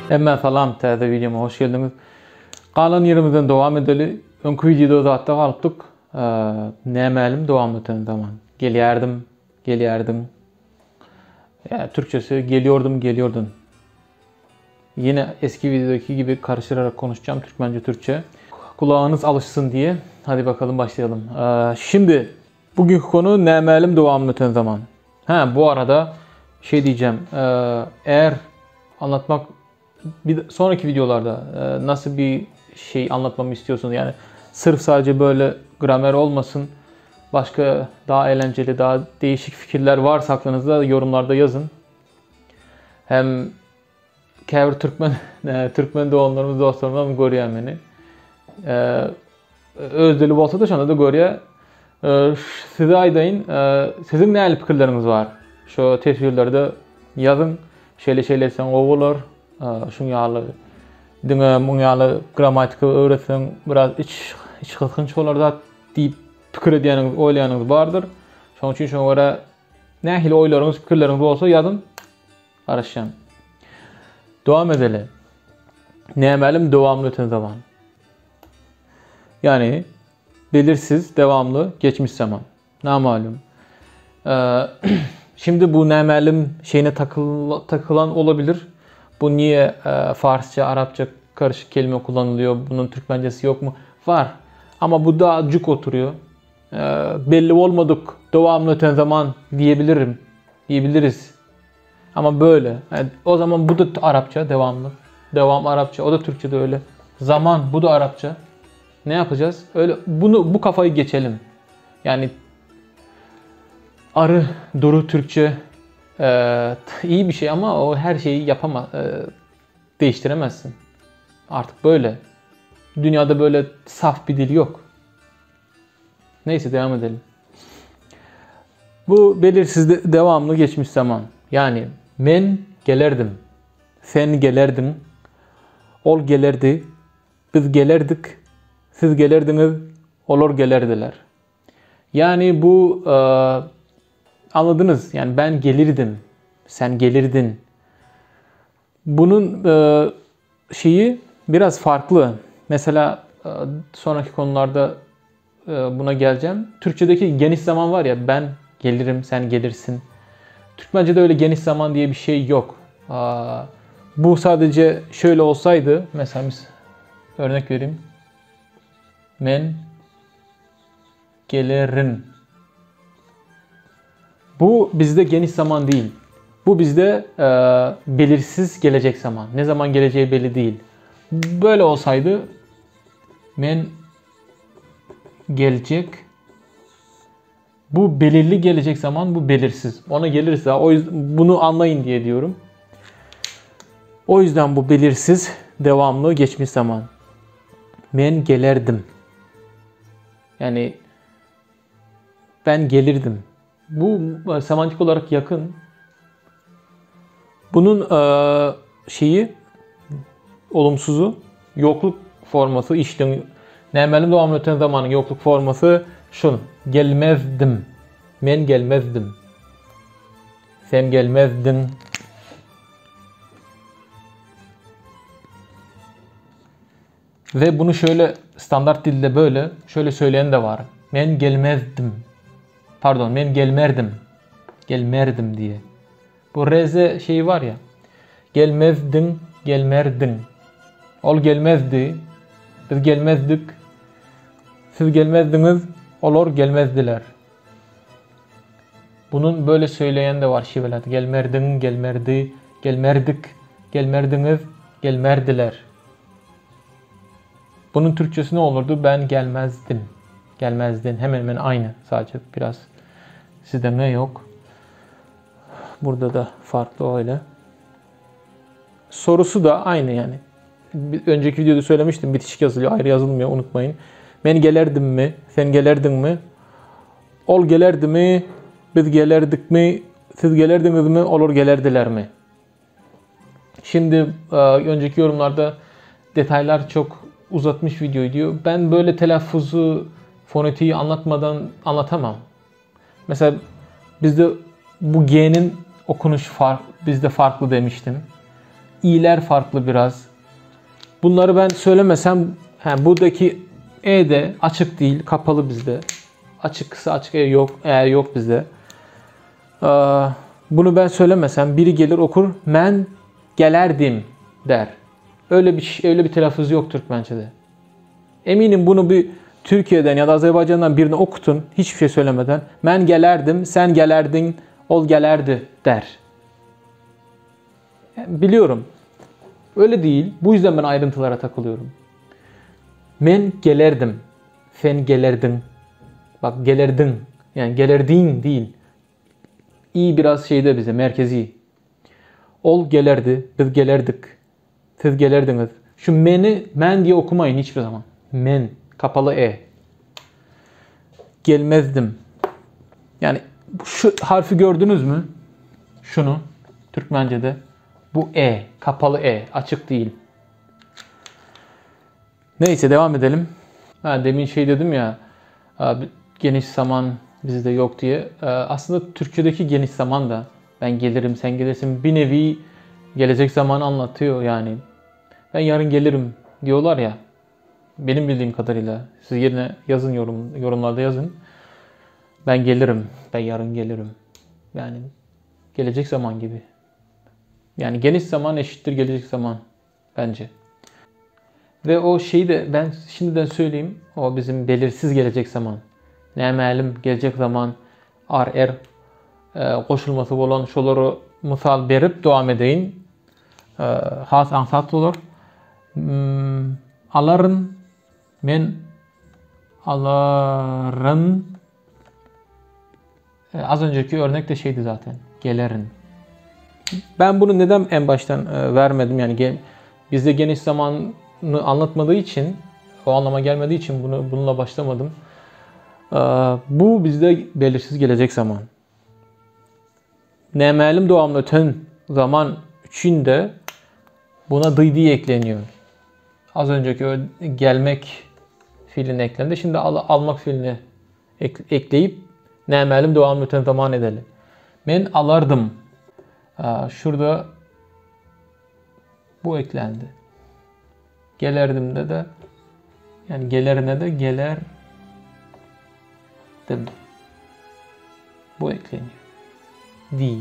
Emme salam, täze videoma hoş geldiniz. Kalan yerimizden devam edeli. Önkü videoda zatta kalıptık. Nämelim devam eten zaman. Geliyerdim. Ya, Türkçesi geliyordun. Yine eski videodaki gibi karıştırarak konuşacağım. Türkmence Türkçe. Kulağınız alışsın diye. Hadi bakalım başlayalım. Şimdi bugünkü konu nämelim devam eten zaman. Bu arada şey diyeceğim. Eğer anlatmak bir sonraki videolarda nasıl bir şey anlatmamı istiyorsunuz? Yani sırf sadece böyle gramer olmasın. Başka daha eğlenceli, daha değişik fikirler varsa aklınızda yorumlarda yazın. Hem käbir Türkmen doğanlarımız dostlarımdan görýän meni. Öz dili bolsa da şonda da görýär. Size aýdaýyn, sizin näme pikirleriniz var? Şu tesbirlerde yazın. Şeýle etseň o bolar. Şuň ýaly diňe muň ýaly gramatika öwretseň biraz iç gysgynç bolar zat diýip pikir edýäniňiz, oýlaýanyňyz bardyr. Şoň üçin şoňa görä nähili oýlaryňyz, pikirleriňiz bolsa yazın. Garaşýan. Devam edelim. Nämelim devamlı öten zaman. Yani belirsiz, devamlı, geçmiş zaman. Namalum. Şimdi bu nämelim şeyine takılan olabilir. Bu niye Farsça, Arapça karışık kelime kullanılıyor? Bunun Türkmencesi yok mu? Var. Ama bu daha cuk oturuyor. Belli olmadık, devamlı öten zaman diyebiliriz. Ama böyle. Yani o zaman bu da Arapça, devamlı. Devam Arapça. O da Türkçe'de öyle. Zaman, bu da Arapça. Ne yapacağız? Öyle bu kafayı geçelim. Yani arı, duru Türkçe iyi bir şey ama o her şeyi değiştiremezsin. Artık böyle. Dünyada böyle saf bir dil yok. Neyse devam edelim. Bu belirsiz devamlı geçmiş zaman. Yani men gelerdim, sen gelerdin, ol gelerdi, biz gelerdik, siz gelerdiniz, olur gelerdiler. Yani bu anladınız. Yani ben gelirdim, sen gelirdin. Bunun şeyi biraz farklı. Mesela sonraki konularda buna geleceğim. Türkçedeki geniş zaman var ya, ben gelirim, sen gelirsin. Türkmence'de öyle geniş zaman diye bir şey yok. Bu sadece şöyle olsaydı, mesela örnek vereyim. Men gelirim. Bu bizde geniş zaman değil. Bu bizde belirsiz gelecek zaman. Ne zaman geleceği belli değil. Böyle olsaydı men gelecek. Bu belirli gelecek zaman, bu belirsiz. Ona geliriz daha. O yüzden bunu anlayın diye diyorum. O yüzden bu belirsiz, devamlı geçmiş zaman. Men gelerdim. Yani ben gelirdim. Bu semantik olarak yakın. Bunun şeyi, olumsuzu, yokluk forması, nämelim devamlı öten zamanın yokluk forması şun. Gelmezdim. Men gelmezdim. Sen gelmezdin. Ve bunu şöyle standart dilde böyle şöyle söyleyen de var. Men gelmezdim. Pardon, men gelmerdim. Gelmerdim diye. Bu reze şeyi var ya. Gelmezdin, gelmerdin. Ol gelmezdi. Biz gelmezdik. Siz gelmezdiniz. Olur gelmezdiler. Bunun böyle söyleyen de var şivelet. Gelmerdin, gelmerdi, gelmerdik, gelmerdiniz, gelmerdiler. Bunun Türkçesi ne olurdu? Ben gelmezdim. Gelmezdin. Hemen hemen aynı. Sadece biraz sizde ne yok. Burada da farklı öyle. Sorusu da aynı yani. Önceki videoda söylemiştim. Bitişik yazılıyor. Ayrı yazılmıyor. Unutmayın. Men gelerdim mi? Sen gelerdin mi? Ol gelerdi mi? Biz gelerdik mi? Siz gelerdiniz mi? Olur gelerdiler mi? Şimdi önceki yorumlarda detaylar çok uzatmış videoyu diyor. Ben böyle telaffuzu, fonetiği anlatamam. Mesela bizde bu G'nin okunuş bizde farklı demiştim. i'ler farklı biraz. Bunları ben söylemesem, buradaki e de açık değil, kapalı bizde. Açık kısa açık yok, yok bizde. Bunu ben söylemesem biri gelir okur, men gelerdim der. Öyle bir telaffuz yok Türkmençe'de. Eminim bunu bir Türkiye'den ya da Azerbaycan'dan birini okutun hiçbir şey söylemeden. Men gelerdim, sen gelerdin, ol gelerdi der. Yani biliyorum. Öyle değil. Bu yüzden ben ayrıntılara takılıyorum. Men gelerdim, sen gelerdin. Bak gelerdin. Yani gelerdin değil. İyi biraz şeyde bize merkezi. Ol gelerdi, biz gelerdik. Siz gelerdiniz. Şu men diye okumayın hiçbir zaman. Men, kapalı e. Gelmezdim. Yani şu harfi gördünüz mü? Şunu Türkmence'de. Bu e, kapalı e, açık değil. Neyse devam edelim. Demin şey dedim ya, geniş zaman bizde yok diye. Aslında Türkçedeki geniş zaman da ben gelirim, sen gelirsin bir nevi gelecek zamanı anlatıyor yani. Ben yarın gelirim diyorlar ya. Benim bildiğim kadarıyla. Siz yerine yazın, yorumlarda yazın. Ben gelirim, ben yarın gelirim. Yani gelecek zaman gibi. Yani geniş zaman eşittir gelecek zaman bence. Ve o şeyi de ben şimdiden söyleyeyim. O bizim belirsiz gelecek zaman. Ne malum gelecek zaman koşulması olan şoları misal berip devam edeyim. Has ansat olur. Aların az önceki örnek de şeydi zaten. Gelerin. Ben bunu neden en baştan vermedim? Yani bizde geniş zamanı anlatmadığı için, o anlama gelmediği için bununla başlamadım. Bu bizde belirsiz gelecek zaman. Ne malum devamlı öten zaman içinde buna dıydı ekleniyor. Az önceki gelmek fiilini eklendi. Şimdi almak fiilini ekleyip ne malum devamlı öten zaman edelim. Men alardım. Şurada bu eklendi. Gelerdim'de de yani gelerine de gelerdim. Bu ekleniyor. Di.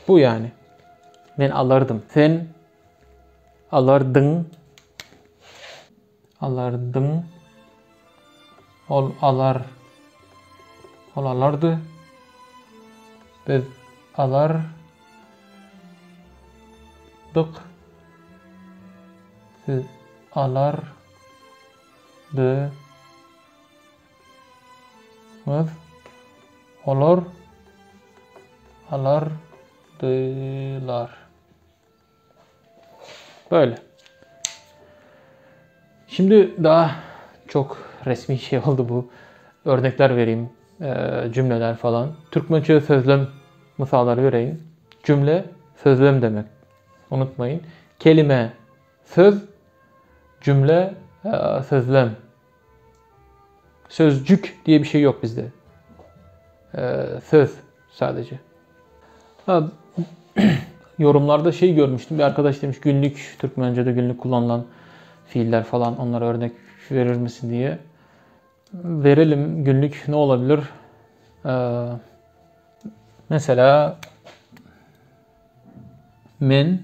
Bu yani. Ben alırdım. Sen alırdın. Alırdın. Ol alardı. Biz alardık. Siz alardınız. Alardılar. Böyle. Şimdi daha çok resmi şey oldu bu. Örnekler vereyim. Cümleler falan. Türkmençe sözlem misalları vereyim. Cümle sözlem demek. Unutmayın. Kelime söz, cümle sözlem. Sözcük diye bir şey yok bizde. Söz sadece. Yorumlarda şey görmüştüm. Bir arkadaş demiş günlük, Türkmence'de günlük kullanılan fiiller falan, onlara örnek verir misin diye. Verelim. Günlük ne olabilir? Mesela men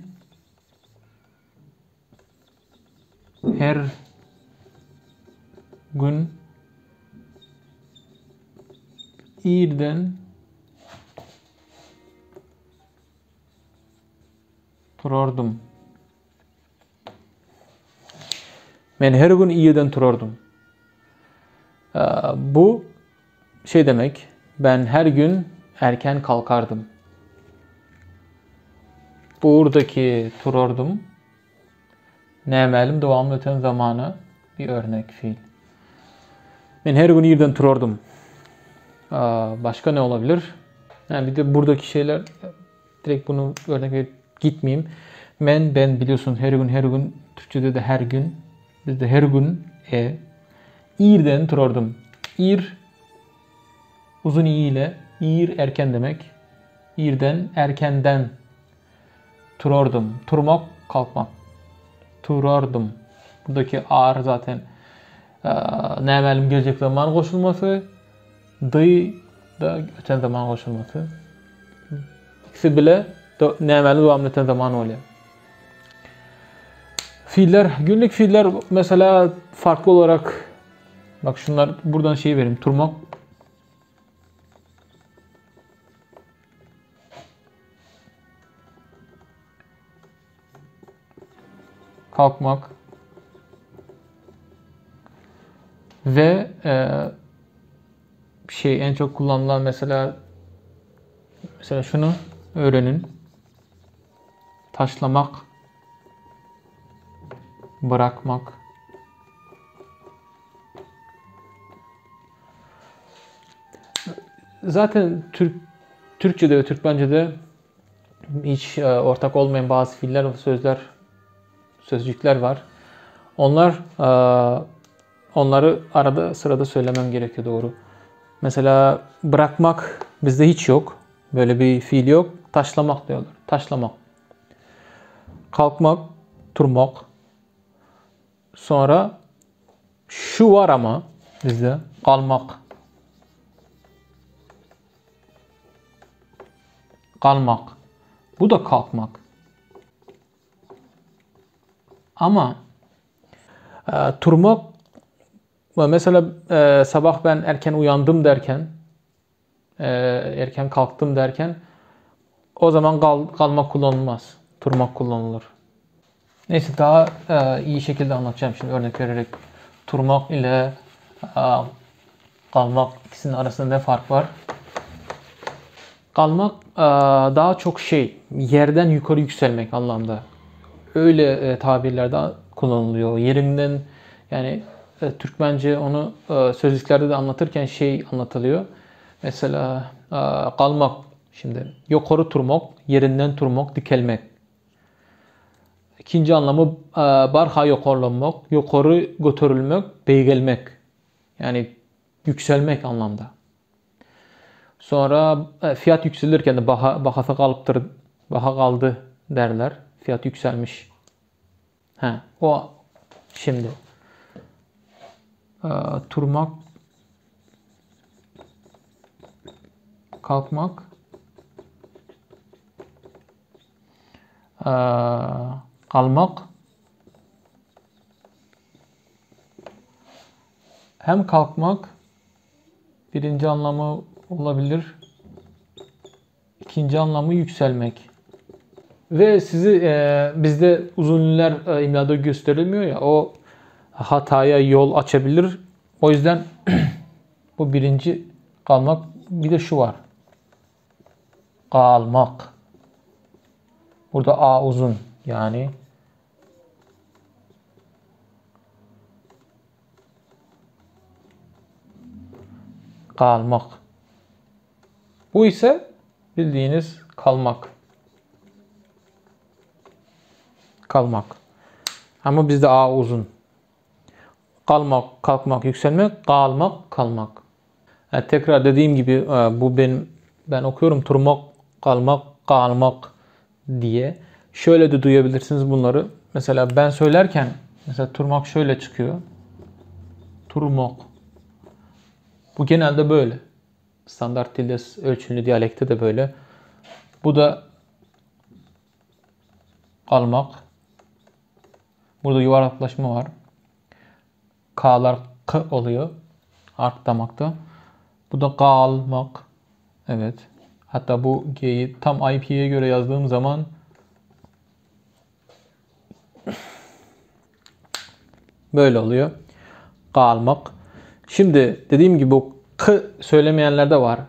her gün irden turardum. Men her gün irden turardum. Bu şey demek. Ben her gün erken kalkardım. Buradaki turardum. Ne malum devamlı öten zamanı bir örnek fiil. Ben her gün irden turardum. Başka ne olabilir? Yani bir de buradaki şeyler direkt bunu örnek verip gitmeyeyim. Ben biliyorsun her gün Türkçe'de de her gün. Bizde her gün irden turardum. İr uzun i ile ir erken demek. birden, erkenden. Turordum. Turmak, kalkmak. Turordum. Buradaki ağır zaten nämelim gelecek zaman koşulması. Dy da öten zaman koşulması. İkisi bile nämeli devam eden zaman oluyor. Fiiller, günlük fiiller mesela farklı olarak, bak şunlar buradan şey vereyim. Turmak, kalkmak ve en çok kullanılan mesela şunu öğrenin. Taşlamak, bırakmak. Zaten Türkçe'de ve Türkmence'de hiç ortak olmayan bazı fiiller ve sözcükler var. Onları arada sırada söylemem gerekiyor, doğru. Mesela bırakmak bizde hiç yok. Böyle bir fiil yok. Taşlamak diyorlar. Taşlamak. Kalkmak, turmak. Sonra şu var ama bizde kalmak. Kalmak. Bu da kalkmak. Ama turmak, mesela sabah ben erken uyandım derken, erken kalktım derken, o zaman kalmak kullanılmaz. Turmak kullanılır. Neyse, daha iyi şekilde anlatacağım şimdi örnek vererek. Turmak ile kalmak, ikisinin arasında ne fark var? Kalmak daha çok yerden yukarı yükselmek anlamda. Öyle tabirlerde kullanılıyor. Yerinden, yani Türkmence onu sözlüklerde de anlatırken anlatılıyor. Mesela kalmak, şimdi yukarı turmak, yerinden turmak, dikelmek. İkinci anlamı barha yukarılanmak, yukarı götürülmek, beygelmek. Yani yükselmek anlamda. Sonra fiyat yükselirken de bahası kalıptır, baha kaldı derler. Fiyat yükselmiş. O şimdi turmak, kalkmak, kalmak, hem kalkmak birinci anlamı olabilir. İkinci anlamı yükselmek. Ve bizde uzun ünlüler imlada gösterilmiyor ya, o hataya yol açabilir. O yüzden bu birinci kalmak. Bir de şu var. Kalmak. Burada A uzun, yani kalmak. Bu ise bildiğiniz kalmak. Kalmak. Ama bizde A uzun. Kalmak, kalkmak, yükselmek, kalmak, kalmak. Yani tekrar dediğim gibi bu ben okuyorum turmak, kalmak, kalmak diye. Şöyle de duyabilirsiniz bunları. Mesela ben söylerken mesela turmak şöyle çıkıyor. Turmak. Bu genelde böyle. Standart dilde, ölçülü diyalekte de böyle. Bu da kalmak. Burada yuvarlaklaşma var. K'lar K oluyor. Ark damakta. Bu da kalmak. Evet. Hatta bu G'yi tam IP'ye göre yazdığım zaman böyle oluyor. Kalmak. Şimdi dediğim gibi bu K söylemeyenler de var.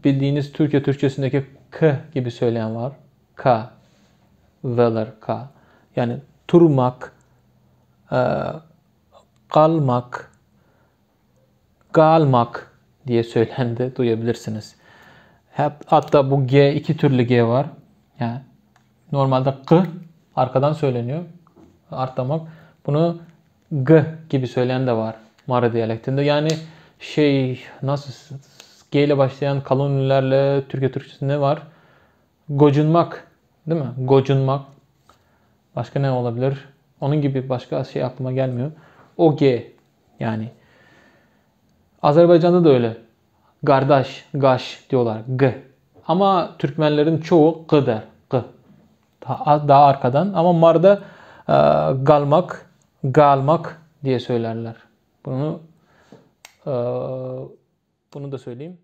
Bildiğiniz Türkçesindeki K gibi söyleyen var. K. V'ler K. Yani turmak, kalmak, galmak diye söyleyen de duyabilirsiniz. Hatta bu G, iki türlü G var. Yani normalde K arkadan söyleniyor. Artlamak. Bunu G gibi söyleyen de var Mara diyalektinde. Yani nasıl G ile başlayan kalın ünlülerle Türkçesinde var. Gocunmak, değil mi? Gocunmak. Başka ne olabilir? Onun gibi başka şey aklıma gelmiyor. O G yani. Azerbaycan'da da öyle. Kardeş, gaş diyorlar. G. Ama Türkmenlerin çoğu G der. G. Daha arkadan. Ama Mar'da galmak, galmak diye söylerler. Bunu da söyleyeyim.